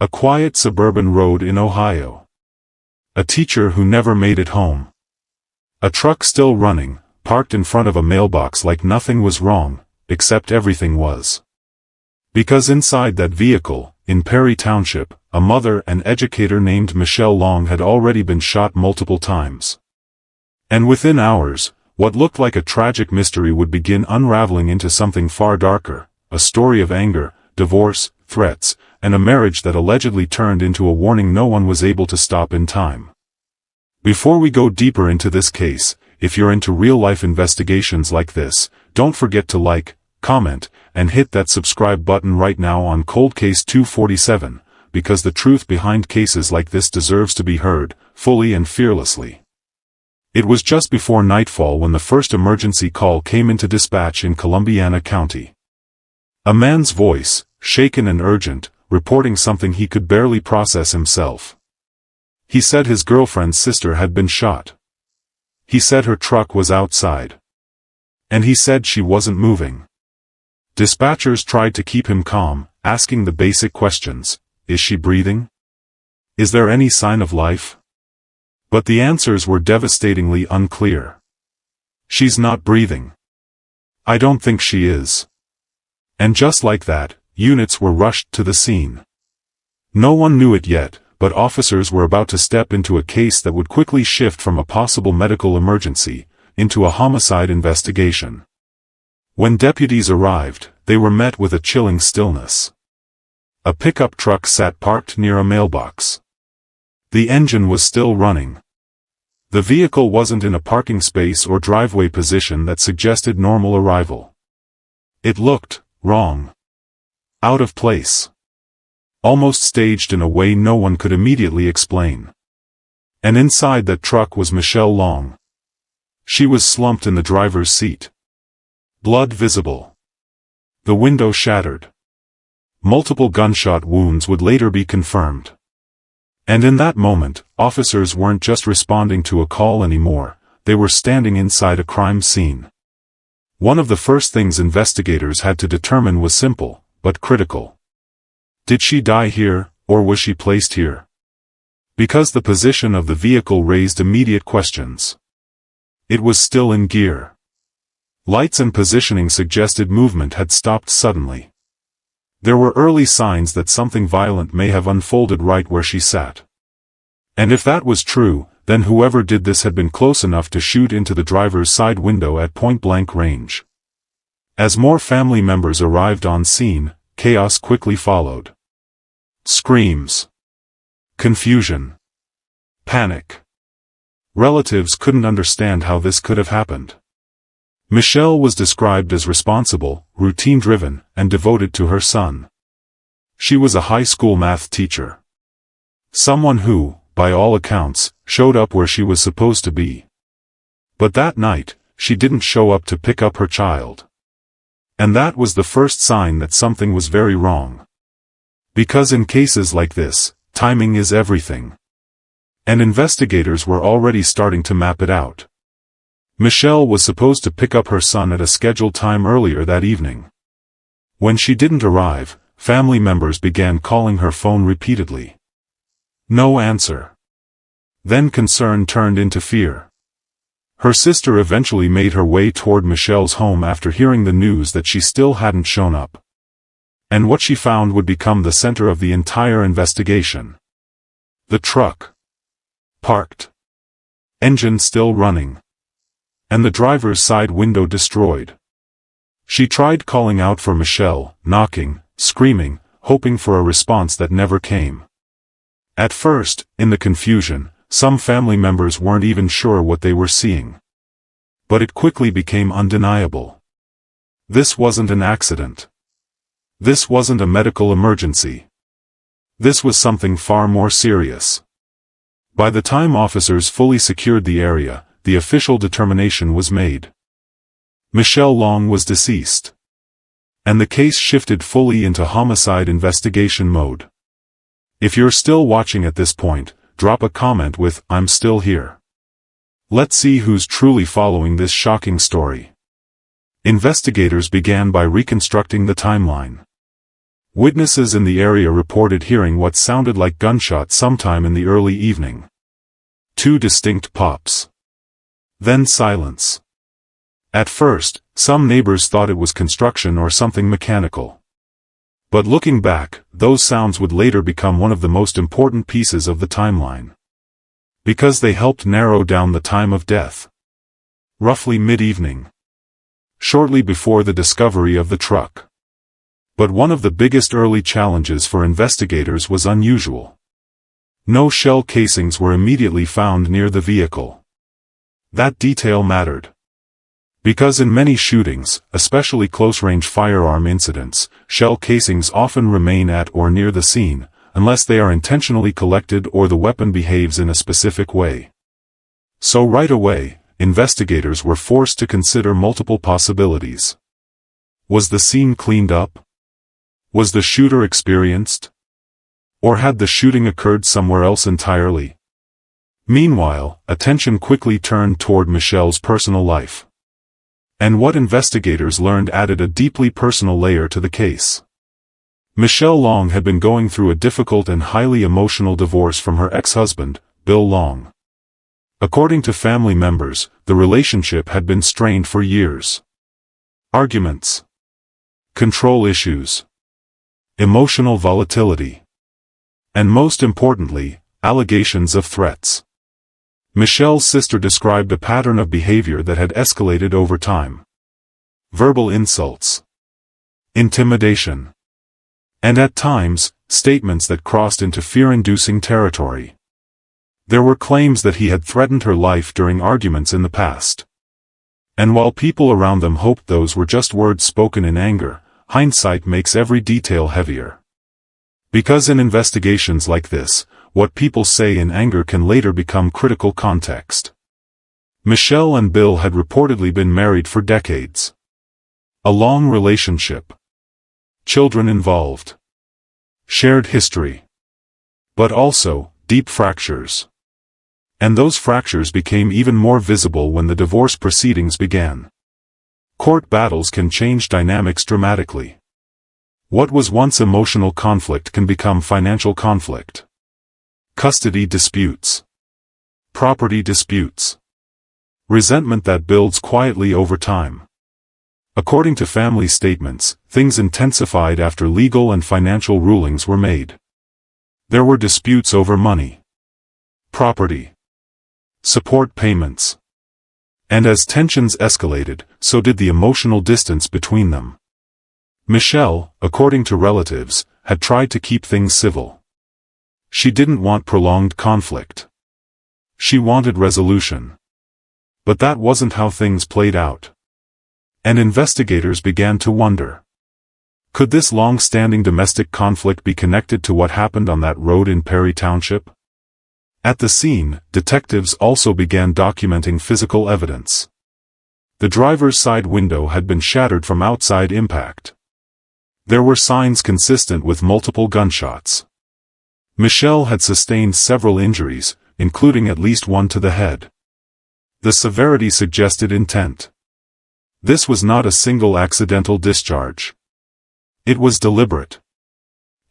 A quiet suburban road in Ohio. A teacher who never made it home. A truck still running, parked in front of a mailbox like nothing was wrong, except everything was. Because inside that vehicle, in Perry Township, a mother and educator named Michelle Long had already been shot multiple times. And within hours, what looked like a tragic mystery would begin unraveling into something far darker, a story of anger, divorce, threats, and a marriage that allegedly turned into a warning no one was able to stop in time. Before we go deeper into this case, if you're into real-life investigations like this, don't forget to like, comment, and hit that subscribe button right now on Cold Case 247, because the truth behind cases like this deserves to be heard, fully and fearlessly. It was just before nightfall when the first emergency call came into dispatch in Columbiana County. A man's voice, shaken and urgent, reporting something he could barely process himself. He said his girlfriend's sister had been shot. He said her truck was outside. And he said she wasn't moving. Dispatchers tried to keep him calm, asking the basic questions. Is she breathing? Is there any sign of life? But the answers were devastatingly unclear. She's not breathing. I don't think she is. And just like that, units were rushed to the scene. No one knew it yet, but officers were about to step into a case that would quickly shift from a possible medical emergency into a homicide investigation. When deputies arrived, they were met with a chilling stillness. A pickup truck sat parked near a mailbox. The engine was still running. The vehicle wasn't in a parking space or driveway position that suggested normal arrival. It looked wrong. Out of place. Almost staged in a way no one could immediately explain. And inside that truck was Michelle Long. She was slumped in the driver's seat. Blood visible. The window shattered. Multiple gunshot wounds would later be confirmed. And in that moment, officers weren't just responding to a call anymore, they were standing inside a crime scene. One of the first things investigators had to determine was simple, but critical. Did she die here, or was she placed here? Because the position of the vehicle raised immediate questions. It was still in gear. Lights and positioning suggested movement had stopped suddenly. There were early signs that something violent may have unfolded right where she sat. And if that was true, then whoever did this had been close enough to shoot into the driver's side window at point-blank range. As more family members arrived on scene, chaos quickly followed. Screams. Confusion. Panic. Relatives couldn't understand how this could have happened. Michelle was described as responsible, routine-driven, and devoted to her son. She was a high school math teacher. Someone who, by all accounts, showed up where she was supposed to be. But that night, she didn't show up to pick up her child. And that was the first sign that something was very wrong. Because in cases like this, timing is everything. And investigators were already starting to map it out. Michelle was supposed to pick up her son at a scheduled time earlier that evening. When she didn't arrive, family members began calling her phone repeatedly. No answer. Then concern turned into fear. Her sister eventually made her way toward Michelle's home after hearing the news that she still hadn't shown up. And what she found would become the center of the entire investigation. The truck. Parked. Engine still running. And the driver's side window destroyed. She tried calling out for Michelle, knocking, screaming, hoping for a response that never came. At first, in the confusion, some family members weren't even sure what they were seeing. But it quickly became undeniable. This wasn't an accident. This wasn't a medical emergency. This was something far more serious. By the time officers fully secured the area, the official determination was made. Michelle Long was deceased. And the case shifted fully into homicide investigation mode. If you're still watching at this point, drop a comment with, "I'm still here." Let's see who's truly following this shocking story. Investigators began by reconstructing the timeline. Witnesses in the area reported hearing what sounded like gunshots sometime in the early evening. 2 distinct pops. Then silence. At first, some neighbors thought it was construction or something mechanical. But looking back, those sounds would later become one of the most important pieces of the timeline. Because they helped narrow down the time of death. Roughly mid-evening. Shortly before the discovery of the truck. But one of the biggest early challenges for investigators was unusual. No shell casings were immediately found near the vehicle. That detail mattered. Because in many shootings, especially close-range firearm incidents, shell casings often remain at or near the scene, unless they are intentionally collected or the weapon behaves in a specific way. So right away, investigators were forced to consider multiple possibilities. Was the scene cleaned up? Was the shooter experienced? Or had the shooting occurred somewhere else entirely? Meanwhile, attention quickly turned toward Michelle's personal life. And what investigators learned added a deeply personal layer to the case. Michelle Long had been going through a difficult and highly emotional divorce from her ex-husband, Bill Long. According to family members, the relationship had been strained for years. Arguments. Control issues. Emotional volatility. And most importantly, allegations of threats. Michelle's sister described a pattern of behavior that had escalated over time. Verbal insults. Intimidation. And at times, statements that crossed into fear-inducing territory. There were claims that he had threatened her life during arguments in the past. And while people around them hoped those were just words spoken in anger, hindsight makes every detail heavier. Because in investigations like this, what people say in anger can later become critical context. Michelle and Bill had reportedly been married for decades. A long relationship. Children involved. Shared history. But also, deep fractures. And those fractures became even more visible when the divorce proceedings began. Court battles can change dynamics dramatically. What was once emotional conflict can become financial conflict. Custody disputes. Property disputes. Resentment that builds quietly over time. According to family statements, things intensified after legal and financial rulings were made. There were disputes over money. Property. Support payments. And as tensions escalated, so did the emotional distance between them. Michelle, according to relatives, had tried to keep things civil. She didn't want prolonged conflict. She wanted resolution. But that wasn't how things played out. And investigators began to wonder. Could this long-standing domestic conflict be connected to what happened on that road in Perry Township? At the scene, detectives also began documenting physical evidence. The driver's side window had been shattered from outside impact. There were signs consistent with multiple gunshots. Michelle had sustained several injuries, including at least one to the head. The severity suggested intent. This was not a single accidental discharge. It was deliberate.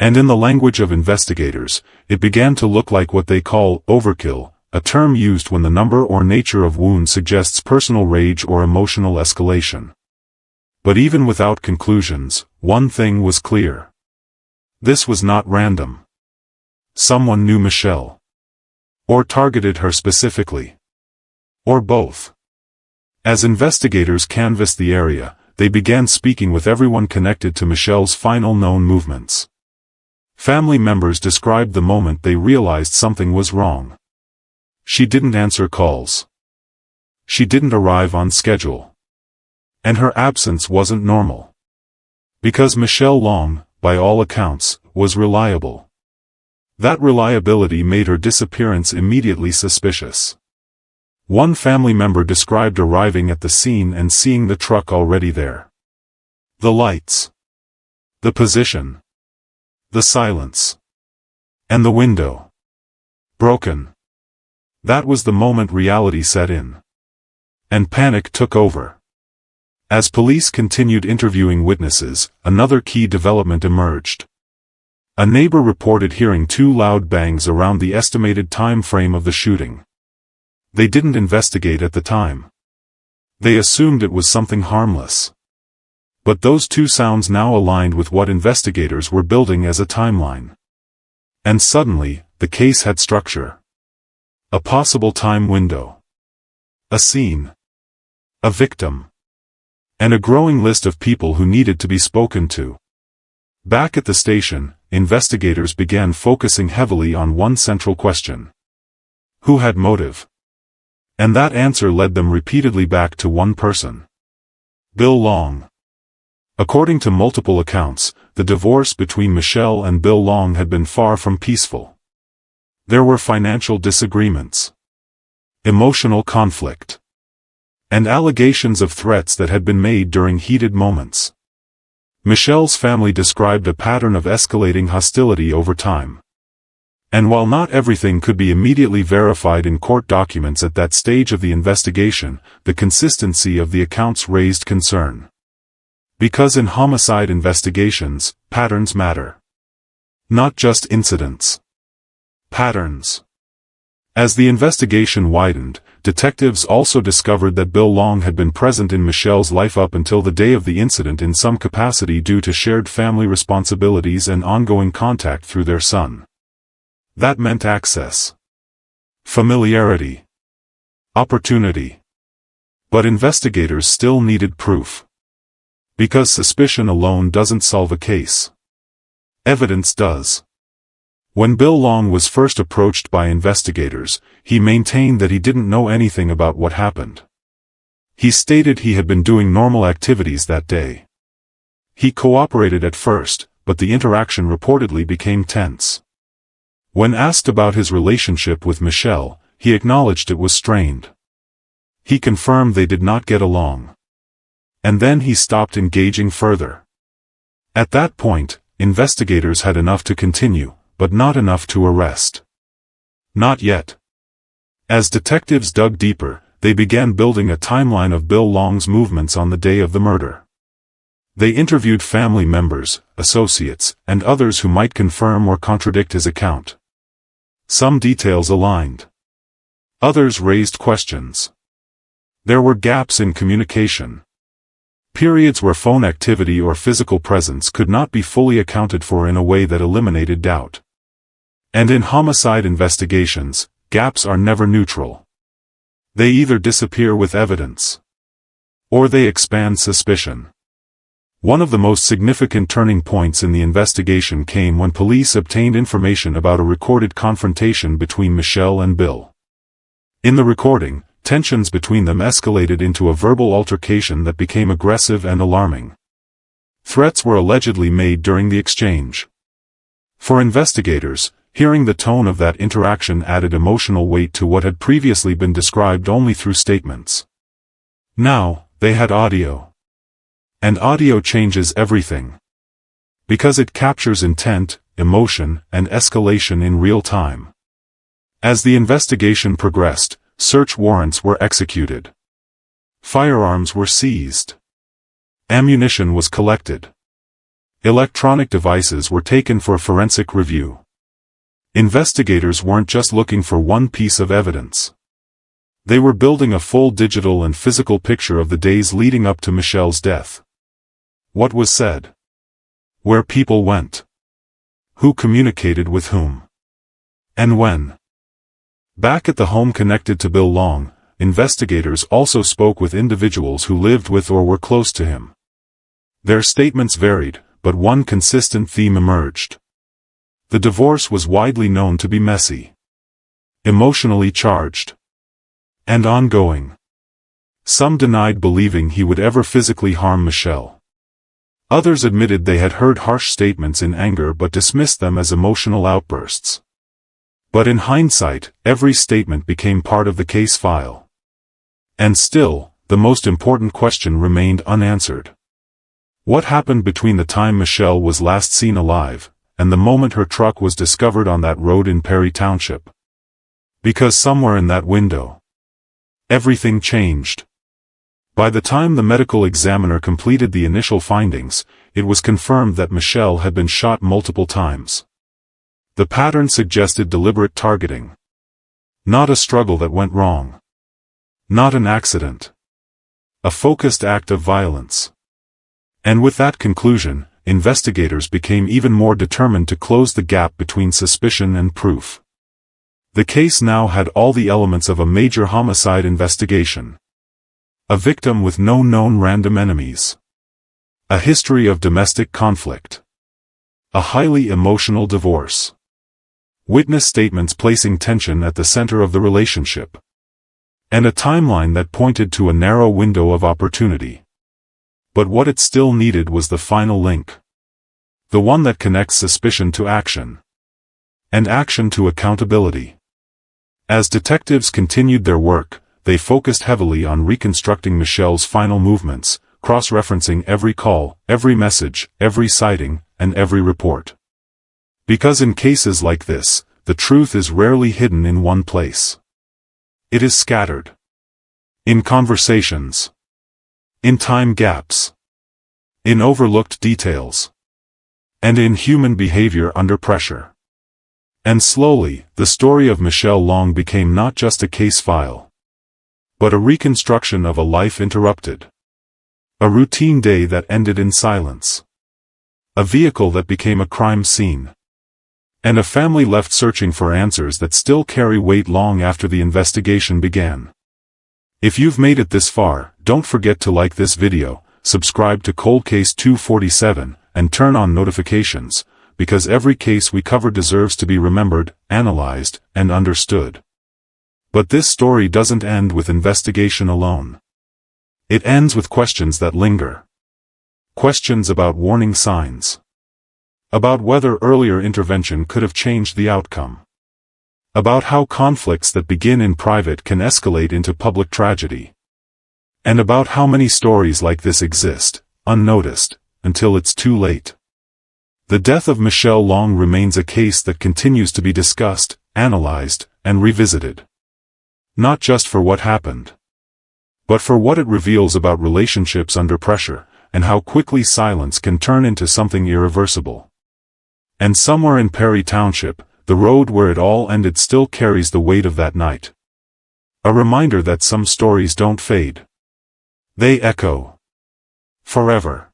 And in the language of investigators, it began to look like what they call overkill, a term used when the number or nature of wound suggests personal rage or emotional escalation. But even without conclusions, one thing was clear. This was not random. Someone knew Michelle. Or targeted her specifically. Or both. As investigators canvassed the area, they began speaking with everyone connected to Michelle's final known movements. Family members described the moment they realized something was wrong. She didn't answer calls. She didn't arrive on schedule. And her absence wasn't normal. Because Michelle Long, by all accounts, was reliable. That reliability made her disappearance immediately suspicious. One family member described arriving at the scene and seeing the truck already there. The lights. The position. The silence. And the window. Broken. That was the moment reality set in. And panic took over. As police continued interviewing witnesses, another key development emerged. A neighbor reported hearing 2 loud bangs around the estimated time frame of the shooting. They didn't investigate at the time. They assumed it was something harmless. But those 2 sounds now aligned with what investigators were building as a timeline. And suddenly, the case had structure. A possible time window. A scene. A victim. And a growing list of people who needed to be spoken to. Back at the station, investigators began focusing heavily on one central question. Who had motive? And that answer led them repeatedly back to one person. Bill Long. According to multiple accounts, the divorce between Michelle and Bill Long had been far from peaceful. There were financial disagreements, emotional conflict, and allegations of threats that had been made during heated moments. Michelle's family described a pattern of escalating hostility over time. And while not everything could be immediately verified in court documents at that stage of the investigation, the consistency of the accounts raised concern. Because in homicide investigations, patterns matter. Not just incidents. Patterns. As the investigation widened, detectives also discovered that Bill Long had been present in Michelle's life up until the day of the incident in some capacity due to shared family responsibilities and ongoing contact through their son. That meant access, familiarity, opportunity. But investigators still needed proof. Because suspicion alone doesn't solve a case. Evidence does. When Bill Long was first approached by investigators, he maintained that he didn't know anything about what happened. He stated he had been doing normal activities that day. He cooperated at first, but the interaction reportedly became tense. When asked about his relationship with Michelle, he acknowledged it was strained. He confirmed they did not get along. And then he stopped engaging further. At that point, investigators had enough to continue, but not enough to arrest. Not yet. As detectives dug deeper, they began building a timeline of Bill Long's movements on the day of the murder. They interviewed family members, associates, and others who might confirm or contradict his account. Some details aligned. Others raised questions. There were gaps in communication. Periods where phone activity or physical presence could not be fully accounted for in a way that eliminated doubt. And in homicide investigations, gaps are never neutral. They either disappear with evidence, or they expand suspicion. One of the most significant turning points in the investigation came when police obtained information about a recorded confrontation between Michelle and Bill. In the recording, tensions between them escalated into a verbal altercation that became aggressive and alarming. Threats were allegedly made during the exchange. For investigators, hearing the tone of that interaction added emotional weight to what had previously been described only through statements. Now, they had audio. And audio changes everything. Because it captures intent, emotion, and escalation in real time. As the investigation progressed, search warrants were executed. Firearms were seized. Ammunition was collected. Electronic devices were taken for forensic review. Investigators weren't just looking for one piece of evidence. They were building a full digital and physical picture of the days leading up to Michelle's death. What was said? Where people went? Who communicated with whom? And when? Back at the home connected to Bill Long, investigators also spoke with individuals who lived with or were close to him. Their statements varied, but one consistent theme emerged. The divorce was widely known to be messy, emotionally charged, and ongoing. Some denied believing he would ever physically harm Michelle. Others admitted they had heard harsh statements in anger but dismissed them as emotional outbursts. But in hindsight, every statement became part of the case file. And still, the most important question remained unanswered. What happened between the time Michelle was last seen alive and the moment her truck was discovered on that road in Perry Township? Because somewhere in that window, everything changed. By the time the medical examiner completed the initial findings, it was confirmed that Michelle had been shot multiple times. The pattern suggested deliberate targeting. Not a struggle that went wrong. Not an accident. A focused act of violence. And with that conclusion, investigators became even more determined to close the gap between suspicion and proof. The case now had all the elements of a major homicide investigation. A victim with no known random enemies. A history of domestic conflict. A highly emotional divorce. Witness statements placing tension at the center of the relationship. And a timeline that pointed to a narrow window of opportunity. But what it still needed was the final link. The one that connects suspicion to action. And action to accountability. As detectives continued their work, they focused heavily on reconstructing Michelle's final movements, cross-referencing every call, every message, every sighting, and every report. Because in cases like this, the truth is rarely hidden in one place. It is scattered. In conversations. In time gaps. In overlooked details. And in human behavior under pressure. And slowly, the story of Michelle Long became not just a case file, but a reconstruction of a life interrupted. A routine day that ended in silence. A vehicle that became a crime scene. And a family left searching for answers that still carry weight long after the investigation began. If you've made it this far, don't forget to like this video, subscribe to Cold Case 247, and turn on notifications, because every case we cover deserves to be remembered, analyzed, and understood. But this story doesn't end with investigation alone. It ends with questions that linger. Questions about warning signs. About whether earlier intervention could have changed the outcome. About how conflicts that begin in private can escalate into public tragedy. And about how many stories like this exist, unnoticed, until it's too late. The death of Michelle Long remains a case that continues to be discussed, analyzed, and revisited. Not just for what happened, but for what it reveals about relationships under pressure, and how quickly silence can turn into something irreversible. And somewhere in Perry Township, the road where it all ended still carries the weight of that night. A reminder that some stories don't fade. They echo. Forever.